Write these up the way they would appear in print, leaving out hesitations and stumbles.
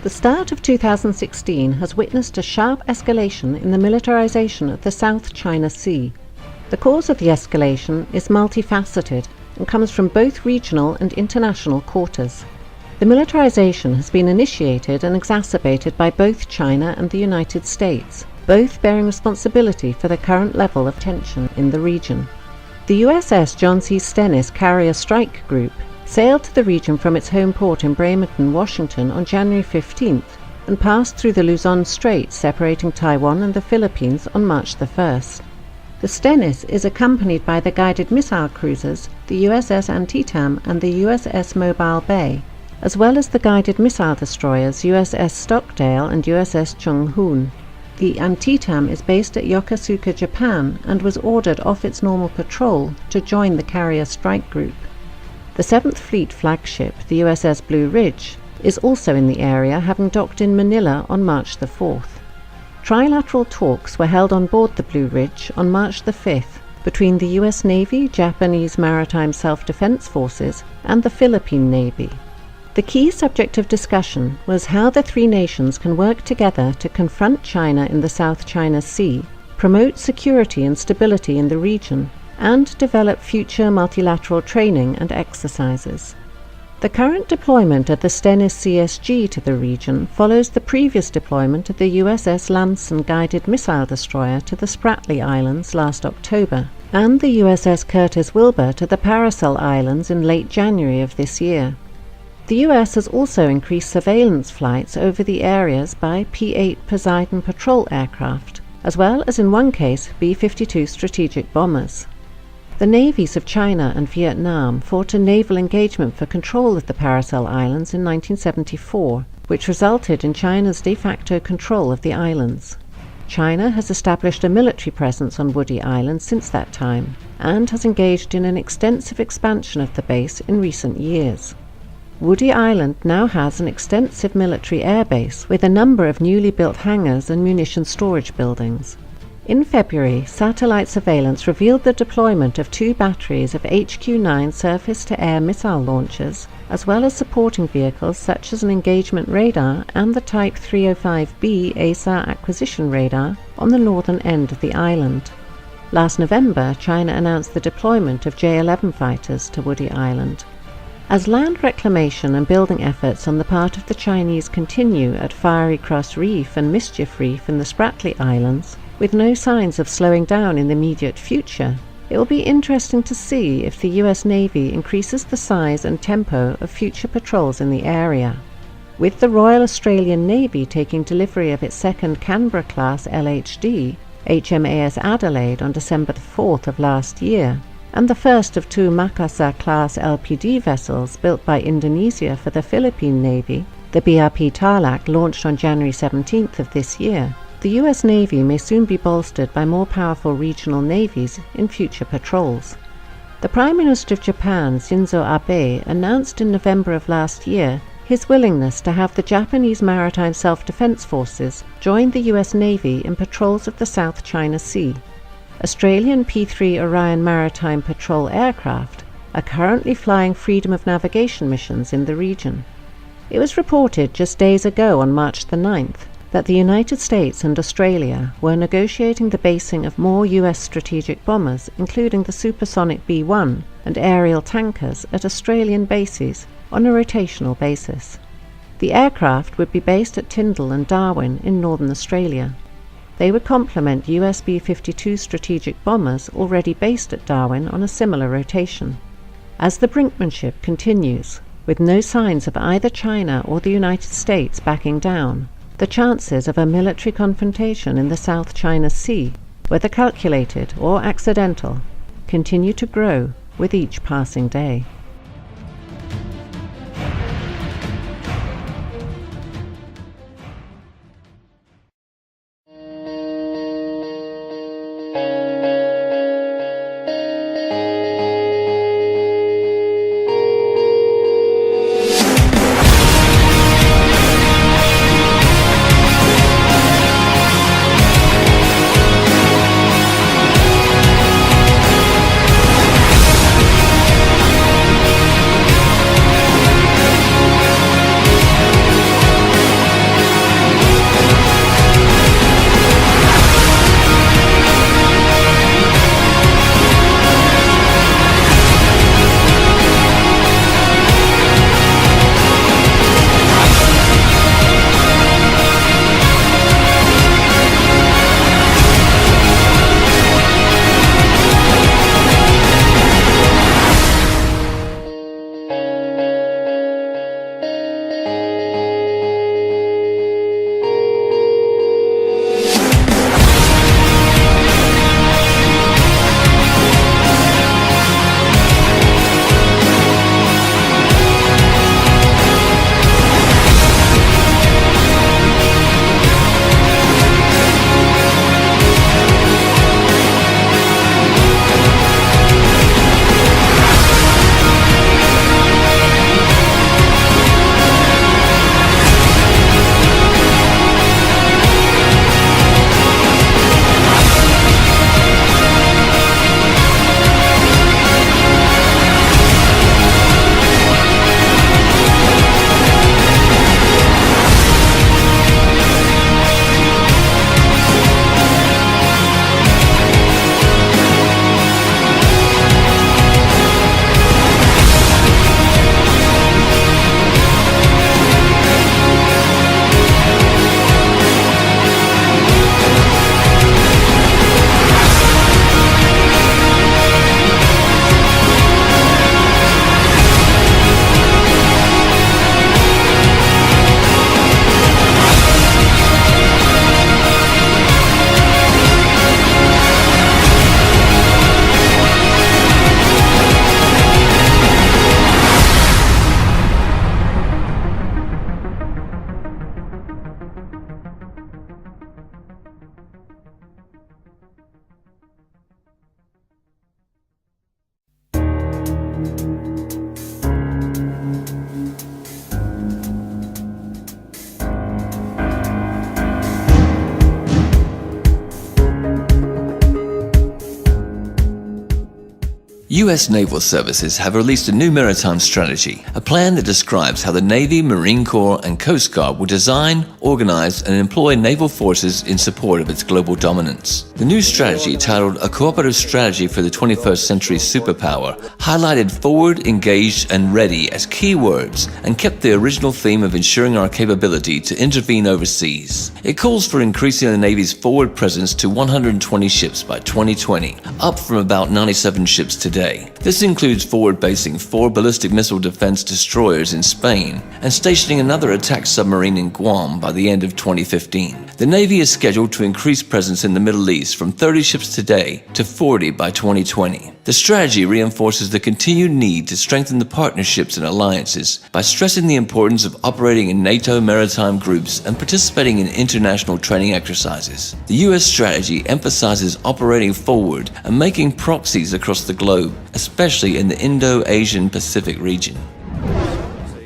The start of 2016 has witnessed a sharp escalation in the militarization of the South China Sea. The cause of the escalation is multifaceted and comes from both regional and international quarters. The militarization has been initiated and exacerbated by both China and the United States, both bearing responsibility for the current level of tension in the region. The USS John C. Stennis Carrier Strike Group sailed to the region from its home port in Bremerton, Washington on January 15th and passed through the Luzon Strait separating Taiwan and the Philippines on March the 1st. The Stennis is accompanied by the guided missile cruisers, the USS Antietam and the USS Mobile Bay, as well as the guided missile destroyers USS Stockdale and USS Chung Hoon. The Antietam is based at Yokosuka, Japan, and was ordered off its normal patrol to join the Carrier Strike Group. The 7th Fleet flagship, the USS Blue Ridge, is also in the area, having docked in Manila on March the 4th. Trilateral talks were held on board the Blue Ridge on March the 5th between the US Navy, Japanese Maritime Self-Defense Forces, and the Philippine Navy. The key subject of discussion was how the three nations can work together to confront China in the South China Sea, promote security and stability in the region, and develop future multilateral training and exercises. The current deployment of the Stennis CSG to the region follows the previous deployment of the USS Lamson guided missile destroyer to the Spratly Islands last October, and the USS Curtis Wilbur to the Paracel Islands in late January of this year. The US has also increased surveillance flights over the areas by P-8 Poseidon patrol aircraft, as well as in one case B-52 strategic bombers. The navies of China and Vietnam fought a naval engagement for control of the Paracel Islands in 1974, which resulted in China's de facto control of the islands. China has established a military presence on Woody Island since that time, and has engaged in an extensive expansion of the base in recent years. Woody Island now has an extensive military airbase with a number of newly built hangars and munition storage buildings. In February, satellite surveillance revealed the deployment of 2 batteries of HQ-9 surface-to-air missile launchers, as well as supporting vehicles such as an engagement radar and the Type 305B ASAR acquisition radar on the northern end of the island. Last November, China announced the deployment of J-11 fighters to Woody Island. As land reclamation and building efforts on the part of the Chinese continue at Fiery Cross Reef and Mischief Reef in the Spratly Islands, with no signs of slowing down in the immediate future, it will be interesting to see if the US Navy increases the size and tempo of future patrols in the area. With the Royal Australian Navy taking delivery of its second Canberra-class LHD, HMAS Adelaide, on December the 4th of last year, and the first of 2 Makassar-class LPD vessels built by Indonesia for the Philippine Navy, the BRP Tarlac, launched on January 17th of this year, the US Navy may soon be bolstered by more powerful regional navies in future patrols. The Prime Minister of Japan, Shinzo Abe, announced in November of last year his willingness to have the Japanese Maritime Self-Defense Forces join the US Navy in patrols of the South China Sea. Australian P-3 Orion Maritime Patrol aircraft are currently flying freedom of navigation missions in the region. It was reported just days ago on March the 9th that the United States and Australia were negotiating the basing of more US strategic bombers, including the supersonic B-1 and aerial tankers, at Australian bases on a rotational basis. The aircraft would be based at Tyndall and Darwin in northern Australia. They would complement US B-52 strategic bombers already based at Darwin on a similar rotation. As the brinkmanship continues, with no signs of either China or the United States backing down, the chances of a military confrontation in the South China Sea, whether calculated or accidental, continue to grow with each passing day. US naval services have released a new maritime strategy, a plan that describes how the Navy, Marine Corps, and Coast Guard will design, organize, and employ naval forces in support of its global dominance. The new strategy, titled A Cooperative Strategy for the 21st Century Superpower, highlighted forward, engaged, and ready as key words and kept the original theme of ensuring our capability to intervene overseas. It calls for increasing the Navy's forward presence to 120 ships by 2020, up from about 97 ships today. This includes forward-basing 4 ballistic missile defense destroyers in Spain and stationing another attack submarine in Guam by the end of 2015. The Navy is scheduled to increase presence in the Middle East from 30 ships today to 40 by 2020. The strategy reinforces the continued need to strengthen the partnerships and alliances by stressing the importance of operating in NATO maritime groups and participating in international training exercises. The US strategy emphasizes operating forward and making proxies across the globe, especially in the Indo-Asian Pacific region.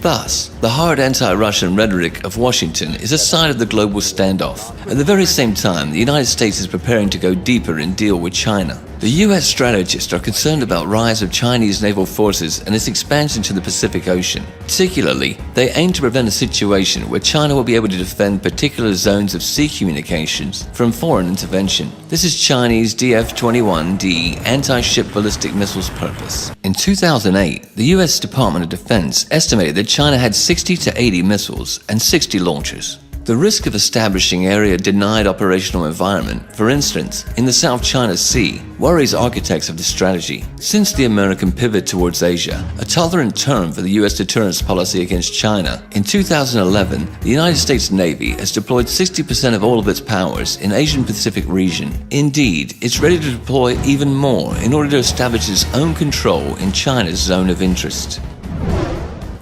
Thus, the hard anti-Russian rhetoric of Washington is a sign of the global standoff. At the very same time, the United States is preparing to go deeper and deal with China. The US strategists are concerned about the rise of Chinese naval forces and its expansion to the Pacific Ocean. Particularly, they aim to prevent a situation where China will be able to defend particular zones of sea communications from foreign intervention. This is Chinese DF-21D anti-ship ballistic missiles purpose. In 2008, the US Department of Defense estimated that China had 60 to 80 missiles and 60 launchers. The risk of establishing area-denied operational environment, for instance, in the South China Sea, worries architects of the strategy. Since the American pivot towards Asia, a tolerant term for the U.S. deterrence policy against China, in 2011, the United States Navy has deployed 60% of all of its powers in Asian-Pacific region. Indeed, it's ready to deploy even more in order to establish its own control in China's zone of interest.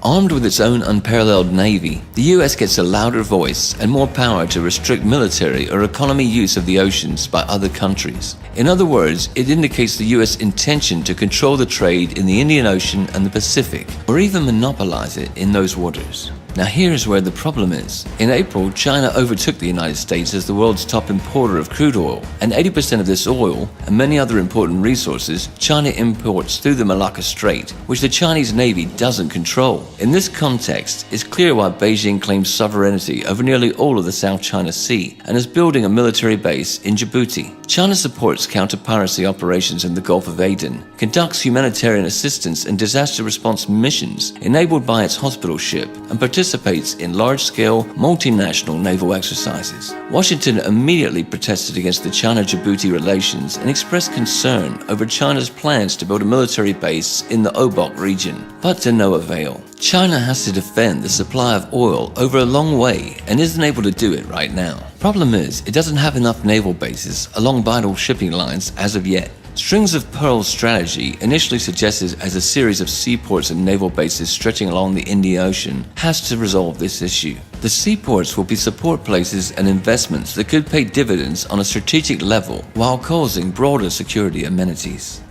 Armed with its own unparalleled navy, the US gets a louder voice and more power to restrict military or economy use of the oceans by other countries. In other words, it indicates the US intention to control the trade in the Indian Ocean and the Pacific, or even monopolize it in those waters. Now here's where the problem is. In April, China overtook the United States as the world's top importer of crude oil, and 80% of this oil, and many other important resources, China imports through the Malacca Strait, which the Chinese Navy doesn't control. In this context, it's clear why Beijing claims sovereignty over nearly all of the South China Sea and is building a military base in Djibouti. China supports counter-piracy operations in the Gulf of Aden, conducts humanitarian assistance and disaster response missions enabled by its hospital ship, and participates in large-scale, multinational naval exercises. Washington immediately protested against the China-Djibouti relations and expressed concern over China's plans to build a military base in the Obok region, but to no avail. China has to defend the supply of oil over a long way and isn't able to do it right now. Problem is, it doesn't have enough naval bases along vital shipping lines as of yet. Strings of Pearls strategy, initially suggested as a series of seaports and naval bases stretching along the Indian Ocean, has to resolve this issue. The seaports will be support places and investments that could pay dividends on a strategic level while causing broader security amenities.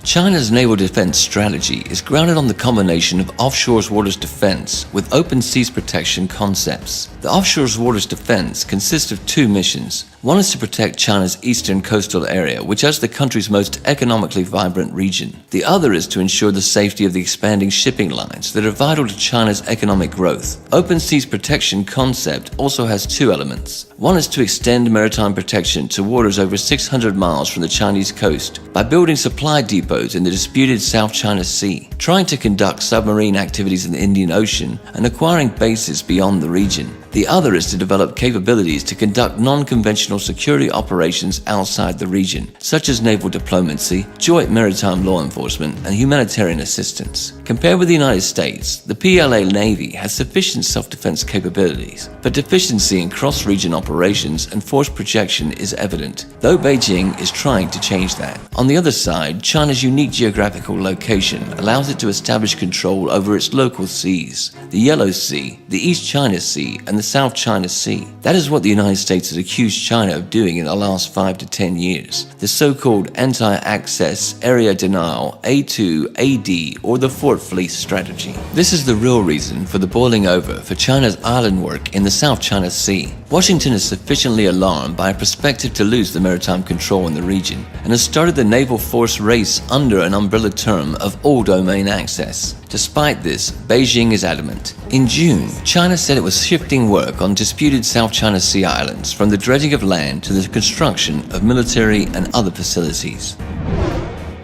China's naval defense strategy is grounded on the combination of offshore waters defense with open seas protection concepts. The offshore waters defense consists of 2 missions. One is to protect China's eastern coastal area, which is the country's most economically vibrant region. The other is to ensure the safety of the expanding shipping lines that are vital to China's economic growth. Open seas protection concept also has 2 elements. One is to extend maritime protection to waters over 600 miles from the Chinese coast by building supply depots in the disputed South China Sea, trying to conduct submarine activities in the Indian Ocean, and acquiring bases beyond the region. The other is to develop capabilities to conduct non-conventional security operations outside the region, such as naval diplomacy, joint maritime law enforcement, and humanitarian assistance. Compared with the United States, the PLA Navy has sufficient self-defense capabilities, but deficiency in cross-region operations and force projection is evident, though Beijing is trying to change that. On the other side, China's unique geographical location allows it to establish control over its local seas, the Yellow Sea, the East China Sea, and the South China Sea. That is what the United States has accused China of doing in the last 5 to 10 years. The so-called anti-access, area denial, A2, AD, or the Fort Fleece strategy. This is the real reason for the boiling over for China's island work in the South China Sea. Washington is sufficiently alarmed by a perspective to lose the maritime control in the region and has started the naval force race under an umbrella term of all domain access. Despite this, Beijing is adamant. In June, China said it was shifting work on disputed South China Sea islands from the dredging of land to the construction of military and other facilities.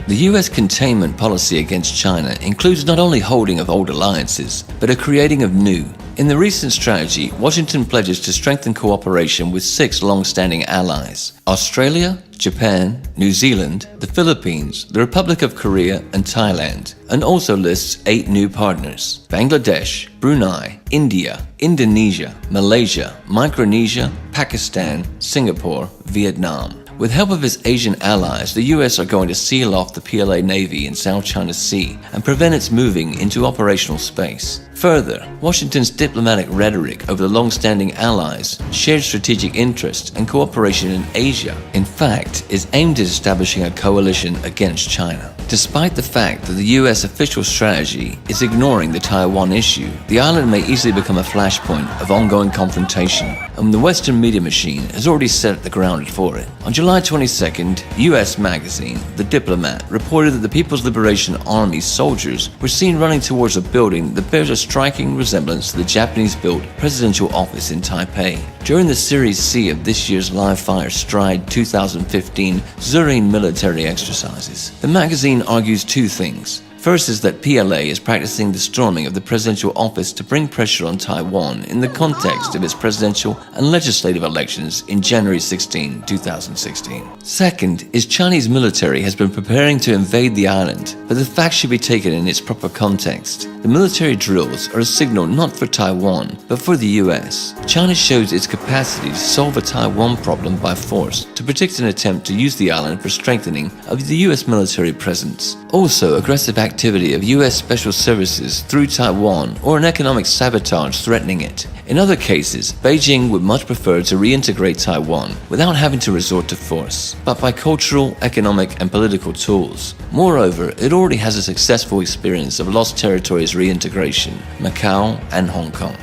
The US containment policy against China includes not only holding of old alliances, but a creating of new. In the recent strategy, Washington pledges to strengthen cooperation with 6 long-standing allies: Australia, Japan, New Zealand, the Philippines, the Republic of Korea, and Thailand, and also lists 8 new partners: Bangladesh, Brunei, India, Indonesia, Malaysia, Micronesia, Pakistan, Singapore, Vietnam. With help of its Asian allies, the US are going to seal off the PLA Navy in South China Sea and prevent its moving into operational space. Further, Washington's diplomatic rhetoric over the long-standing allies, shared strategic interests, and cooperation in Asia, in fact, is aimed at establishing a coalition against China. Despite the fact that the US official strategy is ignoring the Taiwan issue, the island may easily become a flashpoint of ongoing confrontation, and the Western media machine has already set the ground for it. On July 22nd, US magazine, The Diplomat, reported that the People's Liberation Army soldiers were seen running towards a building that bears a striking resemblance to the Japanese-built presidential office in Taipei. During the Series C of this year's live-fire Stride 2015 Zurine military exercises, the magazine argues 2 things. First is that PLA is practicing the storming of the presidential office to bring pressure on Taiwan in the context of its presidential and legislative elections in January 16, 2016. Second is Chinese military has been preparing to invade the island, but the fact should be taken in its proper context. The military drills are a signal not for Taiwan, but for the US. China shows its capacity to solve a Taiwan problem by force, to predict an attempt to use the island for strengthening of the US military presence. Also, aggressive activity of US Special Services through Taiwan or an economic sabotage threatening it. In other cases, Beijing would much prefer to reintegrate Taiwan without having to resort to force, but by cultural, economic, and political tools. Moreover, it already has a successful experience of lost territories reintegration, Macau and Hong Kong.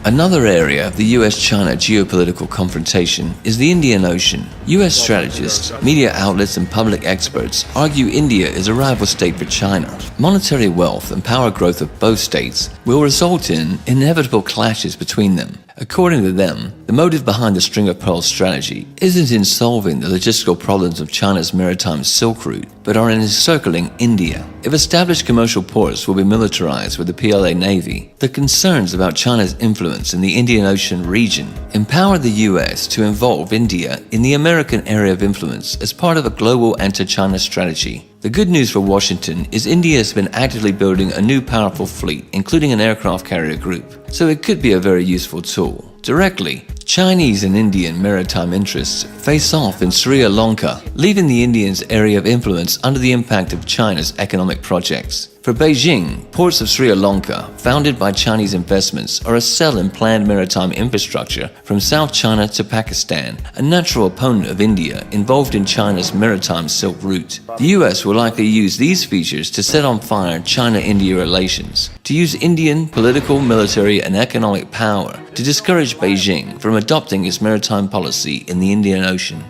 Another area of the US-China geopolitical confrontation is the Indian Ocean. US strategists, media outlets, and public experts argue India is a rival state for China. Monetary wealth and power growth of both states will result in inevitable clashes between them. According to them, the motive behind the string of pearls strategy isn't in solving the logistical problems of China's maritime Silk Route, but are in encircling India. If established commercial ports will be militarized with the PLA Navy, the concerns about China's influence in the Indian Ocean region empower the US to involve India in the American area of influence as part of a global anti-China strategy. The good news for Washington is India has been actively building a new powerful fleet, including an aircraft carrier group, so it could be a very useful tool. Directly, Chinese and Indian maritime interests face off in Sri Lanka, leaving the Indians' area of influence under the impact of China's economic projects. For Beijing, ports of Sri Lanka, founded by Chinese investments, are a cell in planned maritime infrastructure from South China to Pakistan, a natural opponent of India involved in China's maritime Silk Route. The US will likely use these features to set on fire China-India relations, to use Indian political, military, and economic power to discourage Beijing from adopting its maritime policy in the Indian Ocean.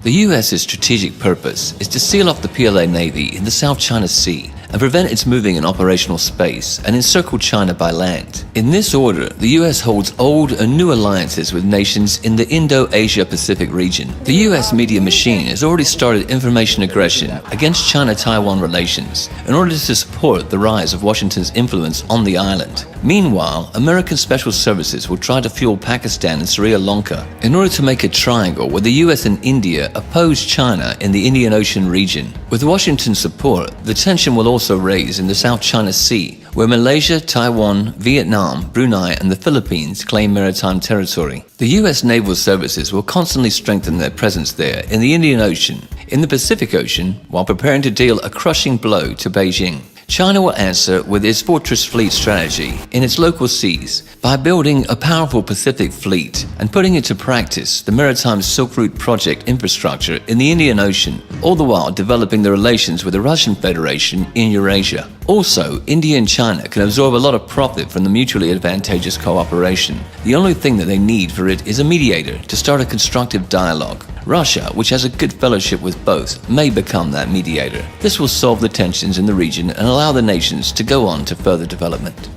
The US's strategic purpose is to seal off the PLA Navy in the South China Sea and prevent its moving in operational space and encircle China by land. In this order, the US holds old and new alliances with nations in the Indo-Asia-Pacific region. The US media machine has already started information aggression against China-Taiwan relations in order to support the rise of Washington's influence on the island. Meanwhile, American Special Services will try to fuel Pakistan and Sri Lanka in order to make a triangle where the US and India oppose China in the Indian Ocean region. With Washington's support, the tension will also raise in the South China Sea, where Malaysia, Taiwan, Vietnam, Brunei, and the Philippines claim maritime territory. The US naval services will constantly strengthen their presence there in the Indian Ocean, in the Pacific Ocean, while preparing to deal a crushing blow to Beijing. China will answer with its Fortress Fleet strategy in its local seas by building a powerful Pacific fleet and putting into practice the Maritime Silk Route project infrastructure in the Indian Ocean, all the while developing the relations with the Russian Federation in Eurasia. Also, India and China can absorb a lot of profit from the mutually advantageous cooperation. The only thing that they need for it is a mediator to start a constructive dialogue. Russia, which has a good fellowship with both, may become that mediator. This will solve the tensions in the region and allow the nations to go on to further development.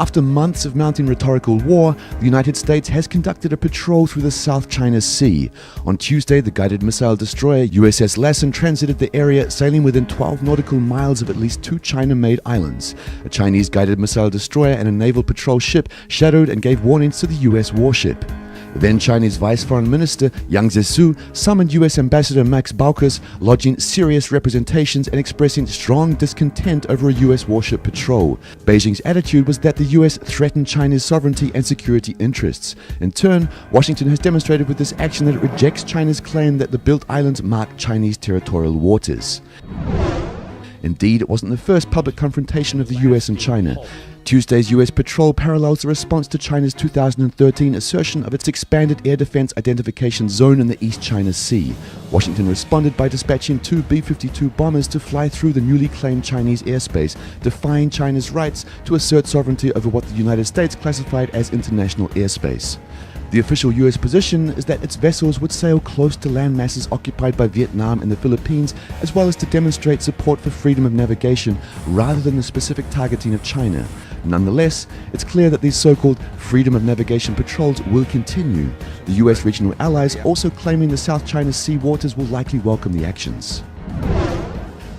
After months of mounting rhetorical war, the United States has conducted a patrol through the South China Sea. On Tuesday, the guided missile destroyer USS Lassen transited the area, sailing within 12 nautical miles of at least 2 China-made islands. A Chinese guided missile destroyer and a naval patrol ship shadowed and gave warnings to the US warship. Then Chinese Vice Foreign Minister Yang Zhesu summoned US Ambassador Max Baucus, lodging serious representations and expressing strong discontent over a US warship patrol. Beijing's attitude was that the US threatened China's sovereignty and security interests. In turn, Washington has demonstrated with this action that it rejects China's claim that the built islands mark Chinese territorial waters. Indeed, it wasn't the first public confrontation of the US and China. Tuesday's US patrol parallels the response to China's 2013 assertion of its expanded air defense identification zone in the East China Sea. Washington responded by dispatching 2 B-52 bombers to fly through the newly claimed Chinese airspace, defying China's rights to assert sovereignty over what the United States classified as international airspace. The official US position is that its vessels would sail close to land masses occupied by Vietnam and the Philippines, as well as to demonstrate support for freedom of navigation rather than the specific targeting of China. Nonetheless, it's clear that these so-called freedom of navigation patrols will continue. The US regional allies also claiming the South China Sea waters will likely welcome the actions.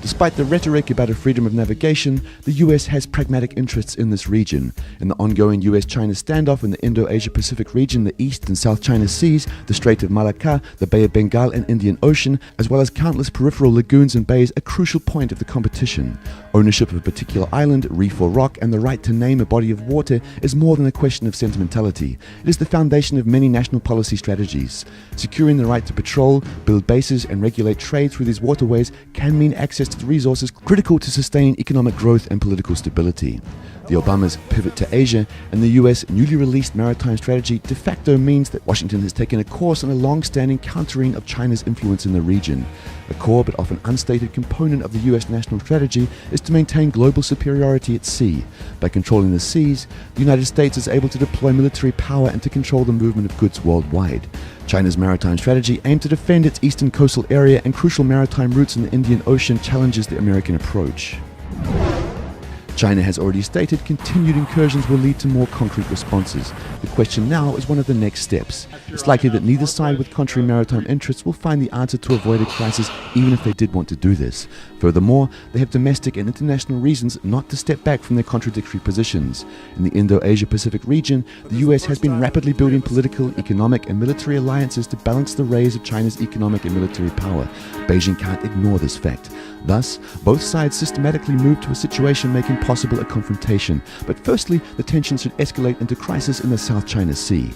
Despite the rhetoric about a freedom of navigation, the US has pragmatic interests in this region. In the ongoing US-China standoff in the Indo-Asia-Pacific region, the East and South China Seas, the Strait of Malacca, the Bay of Bengal and Indian Ocean, as well as countless peripheral lagoons and bays, a crucial point of the competition. Ownership of a particular island, reef or rock, and the right to name a body of water is more than a question of sentimentality. It is the foundation of many national policy strategies. Securing the right to patrol, build bases, and regulate trade through these waterways can mean access to the resources critical to sustaining economic growth and political stability. The Obamas' pivot to Asia and the US newly released maritime strategy de facto means that Washington has taken a course on a long-standing countering of China's influence in the region. A core but often unstated component of the US national strategy is to maintain global superiority at sea. By controlling the seas, the United States is able to deploy military power and to control the movement of goods worldwide. China's maritime strategy aimed to defend its eastern coastal area and crucial maritime routes in the Indian Ocean challenges the American approach. China has already stated continued incursions will lead to more concrete responses. The question now is one of the next steps. It's likely that neither side with contrary maritime interests will find the answer to avoid a crisis even if they did want to do this. Furthermore, they have domestic and international reasons not to step back from their contradictory positions. In the Indo-Asia-Pacific region, the US has been rapidly building political, economic and military alliances to balance the raise of China's economic and military power. Beijing can't ignore this fact. Thus, both sides systematically move to a situation making possible a confrontation. But firstly, the tensions should escalate into crisis in the South China Sea.